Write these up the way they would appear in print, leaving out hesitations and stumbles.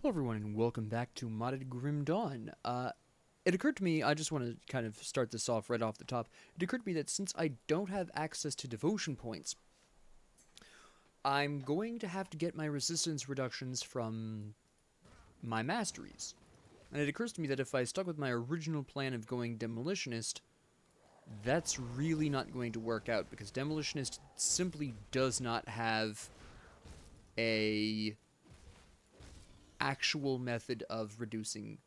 Hello everyone and welcome back to Modded Grim Dawn. It occurred to me, I just want to kind of start this off right off the top. It occurred to me that since I don't have access to devotion points, I'm going to have to get my resistance reductions from my masteries. And it occurs to me that if I stuck with my original plan of going Demolitionist, that's really not going to work out because Demolitionist simply does not have a actual method of reducing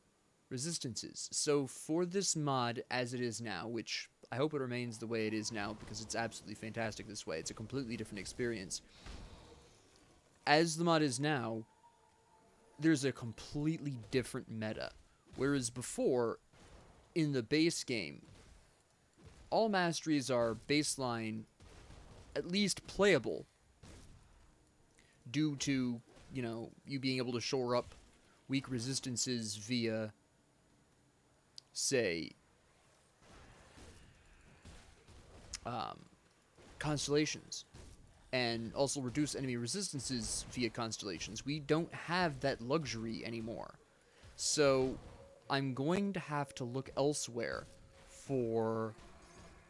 resistances. So for this mod as it is now, which I hope it remains the way it is now because it's absolutely fantastic this way. It's a completely different experience. As the mod is now, there's a completely different meta. Whereas before, in the base game, all masteries are baseline, at least playable, due to, you being able to shore up weak resistances via, say, um, constellations, and also reduce enemy resistances via constellations. We don't have that luxury anymore. So I'm going to have to look elsewhere for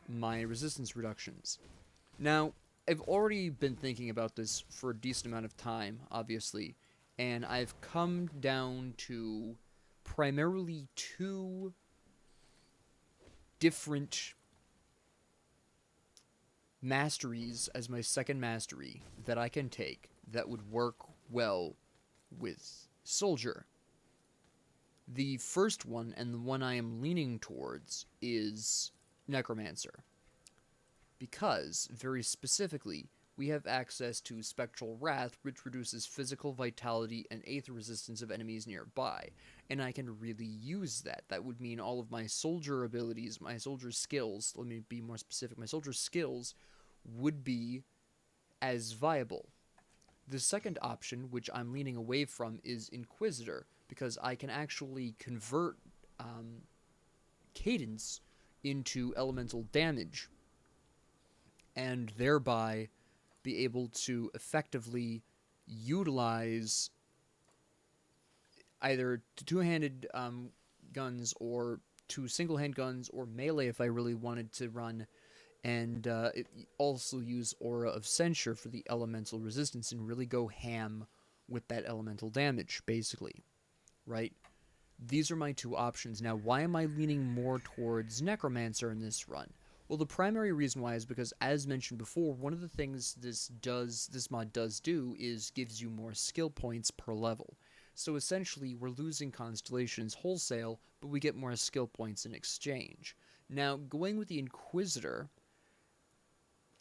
my resistance reductions. Now, I've already been thinking about this for a decent amount of time, obviously, and I've come down to primarily two different masteries as my second mastery that I can take that would work well with Soldier. The first one, and the one I am leaning towards, is Necromancer. Because, very specifically, we have access to Spectral Wrath, which reduces physical vitality and aether resistance of enemies nearby. And I can really use that. That would mean all of my soldier abilities, my soldier skills, let me be more specific, my soldier skills would be as viable. The second option, which I'm leaning away from, is Inquisitor, because I can actually convert cadence into elemental damage and thereby be able to effectively utilize either two-handed guns or two single-hand guns or melee if I really wanted to run, and also use Aura of Censure for the elemental resistance and really go ham with that elemental damage, basically, right? These are my two options. Now, why am I leaning more towards Necromancer in this run? Well, the primary reason why is because, as mentioned before, one of the things this mod does do is gives you more skill points per level. So essentially, we're losing constellations wholesale, but we get more skill points in exchange. Now, going with the Inquisitor,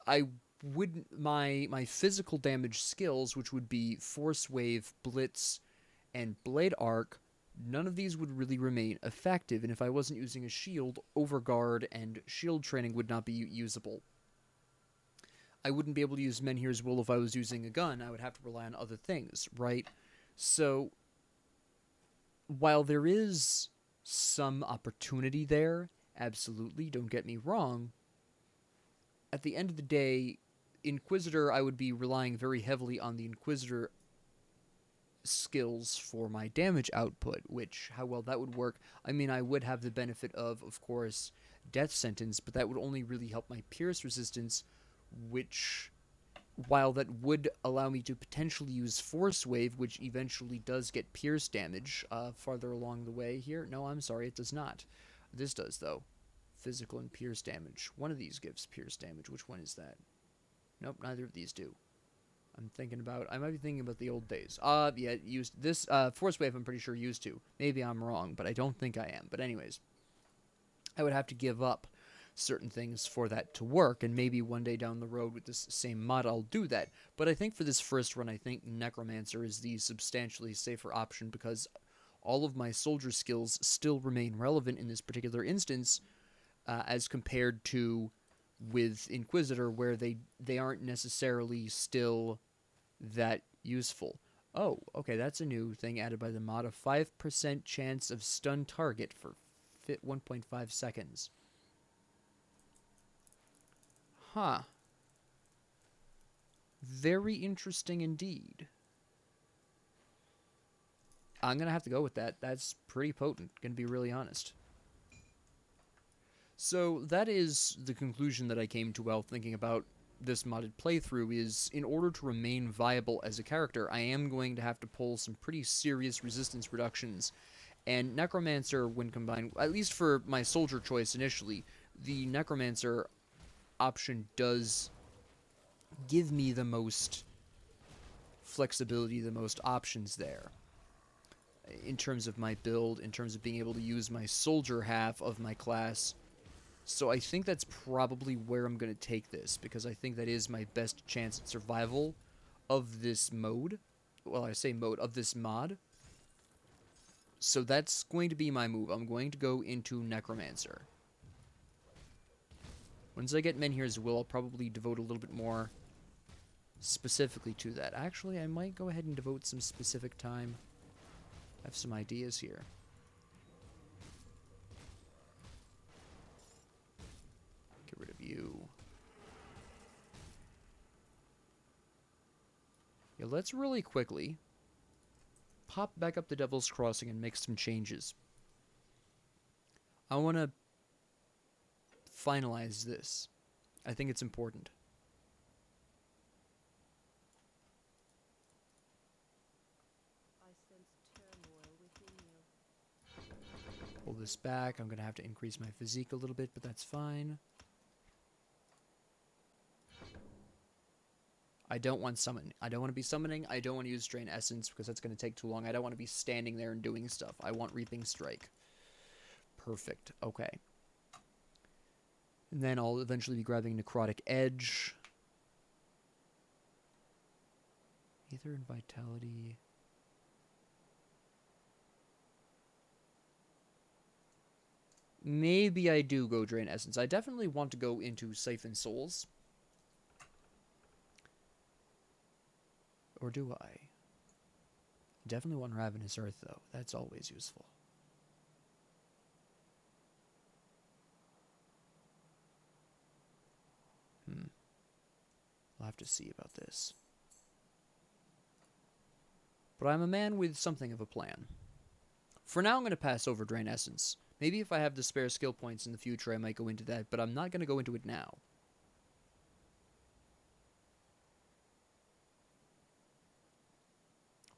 I would my physical damage skills, which would be Force Wave, Blitz, and Blade Arc, none of these would really remain effective, and if I wasn't using a shield, Overguard and shield training would not be usable. I wouldn't be able to use Menhir's Will if I was using a gun. I would have to rely on other things, right? So, while there is some opportunity there, absolutely, don't get me wrong, at the end of the day, Inquisitor, I would be relying very heavily on the Inquisitor skills for my damage output, which, how well that would work, I mean, I would have the benefit of course, Death Sentence, but that would only really help my Pierce resistance, which, while that would allow me to potentially use Force Wave, which eventually does get Pierce damage farther along the way here. No, I'm sorry, it does not. This does, though. Physical and Pierce damage. One of these gives Pierce damage. Which one is that? Nope, neither of these do. I might be thinking about the old days. Yeah, used this Force Wave. I'm pretty sure used to. Maybe I'm wrong, but I don't think I am. But anyways, I would have to give up certain things for that to work, and maybe one day down the road with this same mod I'll do that. But I think for this first run, I think Necromancer is the substantially safer option because all of my soldier skills still remain relevant in this particular instance, as compared to with Inquisitor, where they aren't necessarily still that useful. Oh, okay, that's a new thing added by the mod. A 5% chance of stun target for 1.5 seconds. Huh. Very interesting indeed. I'm going to have to go with that. That's pretty potent, going to be really honest. So that is the conclusion that I came to while thinking about this modded playthrough is in order to remain viable as a character, I am going to have to pull some pretty serious resistance reductions. And Necromancer, when combined, at least for my soldier choice initially, the Necromancer option does give me the most flexibility, the most options there. In terms of my build, in terms of being able to use my soldier half of my class. So I think that's probably where I'm going to take this, because I think that is my best chance at survival of this mode. Well, I say mode, of this mod. So that's going to be my move. I'm going to go into Necromancer. Once I get Menhir's Will, I'll probably devote a little bit more specifically to that. Actually, I might go ahead and devote some specific time. I have some ideas here. Get rid of you. Yeah, let's really quickly pop back up the Devil's Crossing and make some changes. I want to finalize this. I think it's important. I sense turmoil within you. Pull this back. I'm going to have to increase my physique a little bit, but that's fine. I don't want summon. I don't want to be summoning. I don't want to use Drain Essence because that's going to take too long. I don't want to be standing there and doing stuff. I want Reaping Strike. Perfect. Okay. And then I'll eventually be grabbing Necrotic Edge. Aether and Vitality. Maybe I do go Drain Essence. I definitely want to go into Siphon Souls. Or do I? Definitely want Ravenous Earth, though. That's always useful. I'll have to see about this. But I'm a man with something of a plan. For now, I'm going to pass over Drain Essence. Maybe if I have the spare skill points in the future, I might go into that, but I'm not going to go into it now.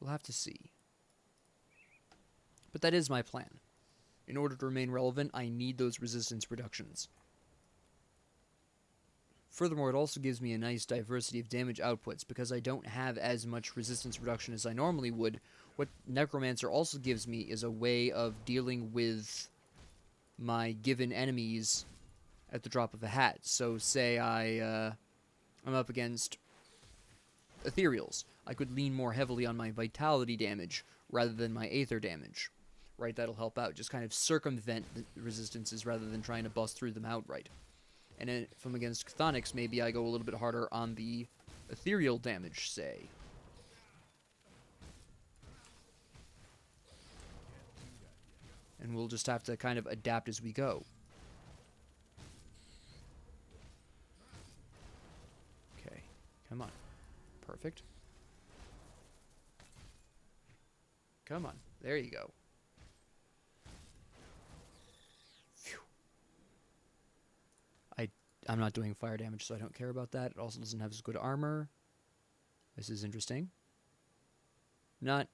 We'll have to see. But that is my plan. In order to remain relevant, I need those resistance reductions. Furthermore, it also gives me a nice diversity of damage outputs, because I don't have as much resistance reduction as I normally would. What Necromancer also gives me is a way of dealing with my given enemies at the drop of a hat. So say I'm up against Ethereals. I could lean more heavily on my Vitality damage rather than my Aether damage. Right, that'll help out. Just kind of circumvent the resistances rather than trying to bust through them outright. And if I'm against Chthonics, maybe I go a little bit harder on the Ethereal damage, say. And we'll just have to kind of adapt as we go. Okay, come on. Perfect. Come on, there you go. Phew. I'm not doing fire damage, so I don't care about that. It also doesn't have as good armor. This is interesting. Not...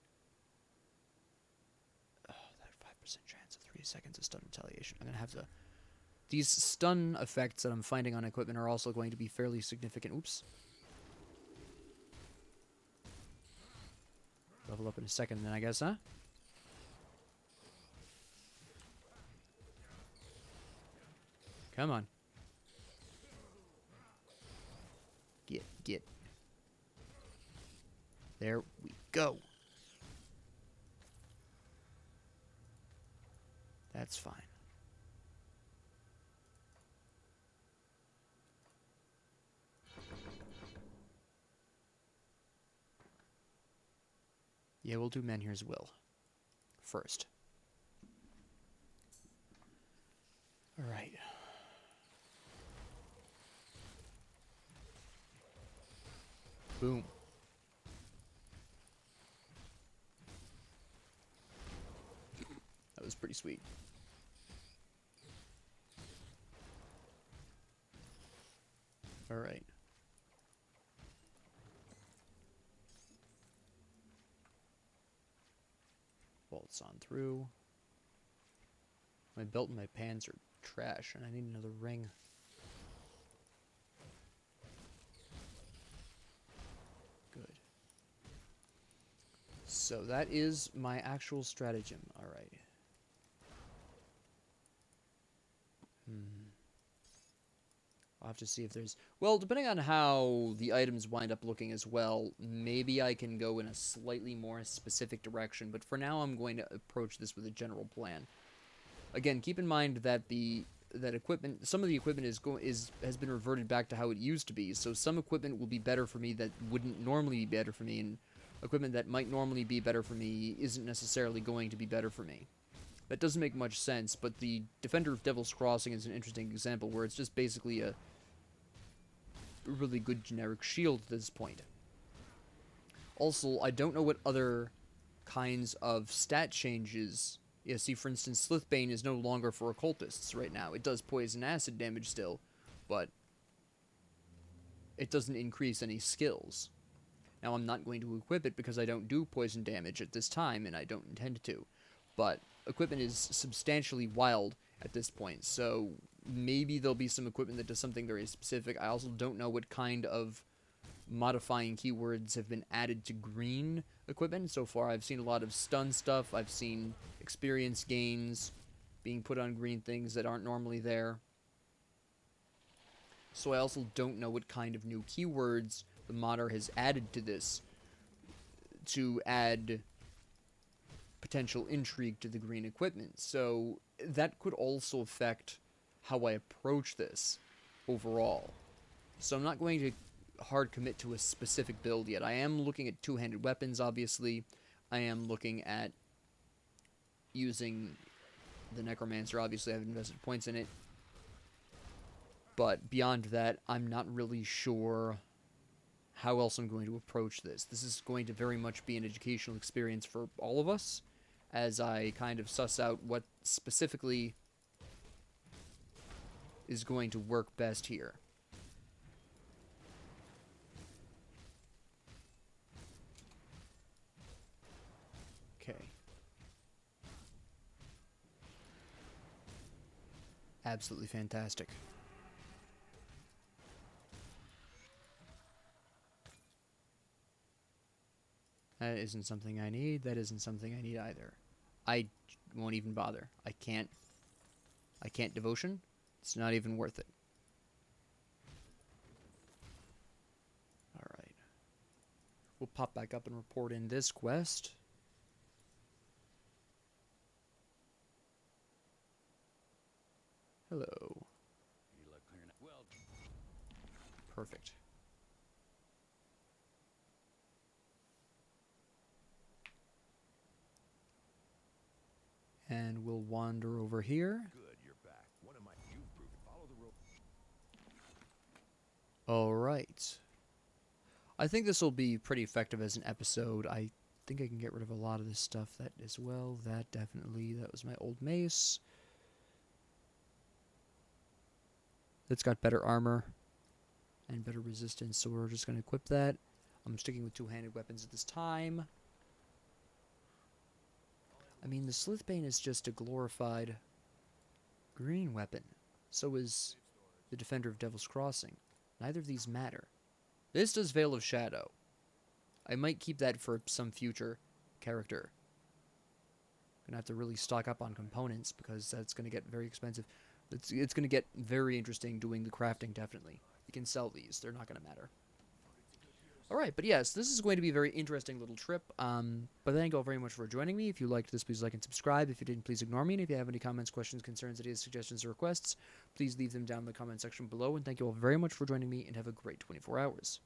Oh, that 5% chance of 3 seconds of stun retaliation. I'm going to have to... These stun effects that I'm finding on equipment are also going to be fairly significant. Oops. Level up in a second then, I guess, huh? Come on. Get. There we go. That's fine. Yeah, we'll do Menhir's Will first. Alright. Boom. pretty sweet. Alright. Bolts on through. My belt and my pants are trash, and I need another ring. Good. So that is my actual stratagem. Alright. I'll have to see if there's... Well, depending on how the items wind up looking as well, maybe I can go in a slightly more specific direction, but for now I'm going to approach this with a general plan. Again, keep in mind that equipment, some of the equipment has been reverted back to how it used to be, so some equipment will be better for me that wouldn't normally be better for me, and equipment that might normally be better for me isn't necessarily going to be better for me. That doesn't make much sense, but the Defender of Devil's Crossing is an interesting example where it's just basically a really good generic shield at this point. Also, I don't know what other kinds of stat changes... Yeah, see, for instance, Slithbane is no longer for occultists right now. It does poison acid damage still, but it doesn't increase any skills. Now, I'm not going to equip it because I don't do poison damage at this time, and I don't intend to. But equipment is substantially wild at this point, so maybe there'll be some equipment that does something very specific. I also don't know what kind of modifying keywords have been added to green equipment. So far, I've seen a lot of stun stuff. I've seen experience gains being put on green things that aren't normally there. So I also don't know what kind of new keywords the modder has added to this to add potential intrigue to the green equipment. So that could also affect how I approach this overall. So I'm not going to hard commit to a specific build yet. I am looking at two-handed weapons, obviously. I am looking at using the Necromancer. Obviously, I've invested points in it. But beyond that, I'm not really sure how else I'm going to approach this. This is going to very much be an educational experience for all of us, as I kind of suss out what specifically is going to work best here. Okay. Absolutely fantastic. That isn't something I need. That isn't something I need either. I won't even bother. I can't devotion. It's not even worth it. Alright. We'll pop back up and report in this quest. Hello. Perfect. And we'll wander over here. Good, you're back. One of my you've proved. Follow the rope. Alright. I think this will be pretty effective as an episode. I think I can get rid of a lot of this stuff. That as well. That definitely. That was my old mace. That's got better armor and better resistance, so we're just going to equip that. I'm sticking with two-handed weapons at this time. I mean, the Slithbane is just a glorified green weapon. So is the Defender of Devil's Crossing. Neither of these matter. This does Veil of Shadow. I might keep that for some future character. Gonna have to really stock up on components because that's gonna get very expensive. It's gonna get very interesting doing the crafting, definitely. You can sell these, they're not gonna matter. Alright, but yes, this is going to be a very interesting little trip. But thank you all very much for joining me. If you liked this, please like and subscribe. If you didn't, please ignore me. And if you have any comments, questions, concerns, ideas, suggestions, or requests, please leave them down in the comment section below. And thank you all very much for joining me, and have a great 24 hours.